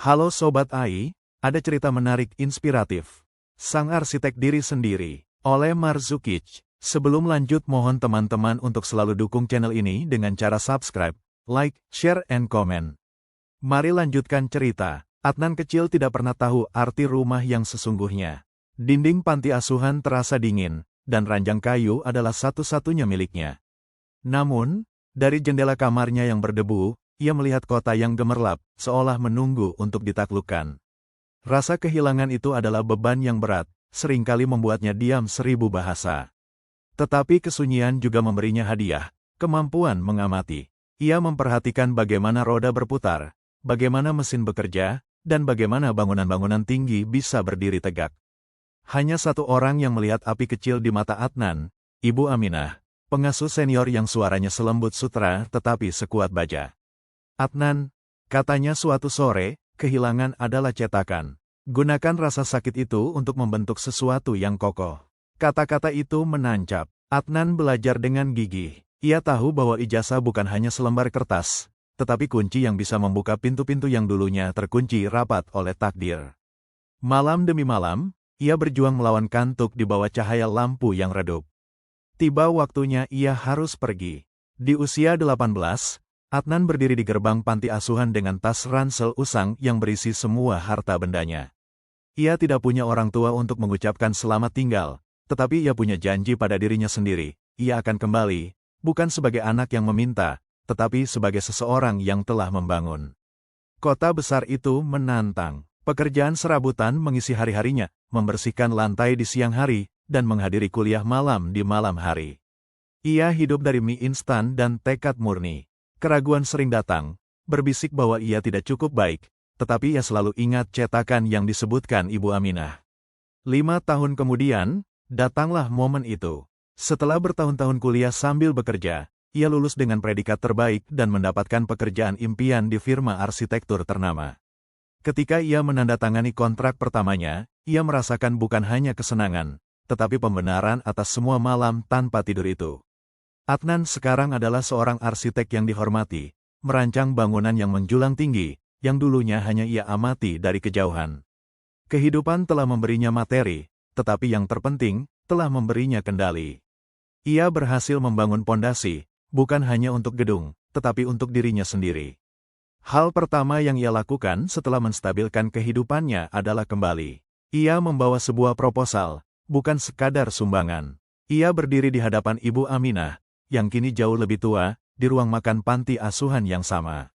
Halo Sobat AI, ada cerita menarik inspiratif. Sang Arsitek Diri Sendiri, oleh Marzukic. Sebelum lanjut mohon teman-teman untuk selalu dukung channel ini dengan cara subscribe, like, share, and comment. Mari lanjutkan cerita. Adnan kecil tidak pernah tahu arti rumah yang sesungguhnya. Dinding panti asuhan terasa dingin, dan ranjang kayu adalah satu-satunya miliknya. Namun, dari jendela kamarnya yang berdebu, ia melihat kota yang gemerlap, seolah menunggu untuk ditaklukkan. Rasa kehilangan itu adalah beban yang berat, seringkali membuatnya diam 1000 bahasa. Tetapi kesunyian juga memberinya hadiah, kemampuan mengamati. Ia memperhatikan bagaimana roda berputar, bagaimana mesin bekerja, dan bagaimana bangunan-bangunan tinggi bisa berdiri tegak. Hanya satu orang yang melihat api kecil di mata Adnan, Ibu Aminah, pengasuh senior yang suaranya selembut sutra tetapi sekuat baja. Adnan, katanya suatu sore, kehilangan adalah cetakan. Gunakan rasa sakit itu untuk membentuk sesuatu yang kokoh. Kata-kata itu menancap. Adnan belajar dengan gigih. Ia tahu bahwa ijazah bukan hanya selembar kertas, tetapi kunci yang bisa membuka pintu-pintu yang dulunya terkunci rapat oleh takdir. Malam demi malam, ia berjuang melawan kantuk di bawah cahaya lampu yang redup. Tiba waktunya ia harus pergi. Di usia 18, Adnan berdiri di gerbang panti asuhan dengan tas ransel usang yang berisi semua harta bendanya. Ia tidak punya orang tua untuk mengucapkan selamat tinggal, tetapi ia punya janji pada dirinya sendiri. Ia akan kembali, bukan sebagai anak yang meminta, tetapi sebagai seseorang yang telah membangun. Kota besar itu menantang. Pekerjaan serabutan mengisi hari-harinya, membersihkan lantai di siang hari, dan menghadiri kuliah malam di malam hari. Ia hidup dari mie instan dan tekad murni. Keraguan sering datang, berbisik bahwa ia tidak cukup baik, tetapi ia selalu ingat cetakan yang disebutkan Ibu Aminah. 5 tahun kemudian, datanglah momen itu. Setelah bertahun-tahun kuliah sambil bekerja, ia lulus dengan predikat terbaik dan mendapatkan pekerjaan impian di firma arsitektur ternama. Ketika ia menandatangani kontrak pertamanya, ia merasakan bukan hanya kesenangan, tetapi pembenaran atas semua malam tanpa tidur itu. Adnan sekarang adalah seorang arsitek yang dihormati, merancang bangunan yang menjulang tinggi, yang dulunya hanya ia amati dari kejauhan. Kehidupan telah memberinya materi, tetapi yang terpenting, telah memberinya kendali. Ia berhasil membangun pondasi, bukan hanya untuk gedung, tetapi untuk dirinya sendiri. Hal pertama yang ia lakukan setelah menstabilkan kehidupannya adalah kembali. Ia membawa sebuah proposal, bukan sekadar sumbangan. Ia berdiri di hadapan Ibu Aminah, yang kini jauh lebih tua, di ruang makan panti asuhan yang sama.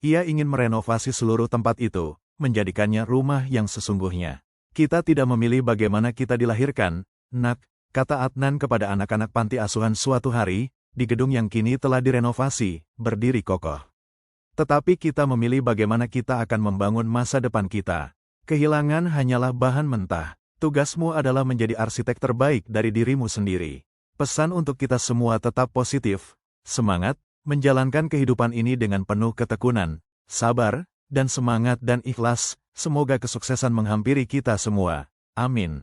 Ia ingin merenovasi seluruh tempat itu, menjadikannya rumah yang sesungguhnya. Kita tidak memilih bagaimana kita dilahirkan, nak, kata Adnan kepada anak-anak panti asuhan suatu hari, di gedung yang kini telah direnovasi, berdiri kokoh. Tetapi kita memilih bagaimana kita akan membangun masa depan kita. Kehilangan hanyalah bahan mentah. Tugasmu adalah menjadi arsitek terbaik dari dirimu sendiri. Pesan untuk kita semua tetap positif, semangat, menjalankan kehidupan ini dengan penuh ketekunan, sabar, dan semangat dan ikhlas. Semoga kesuksesan menghampiri kita semua. Amin.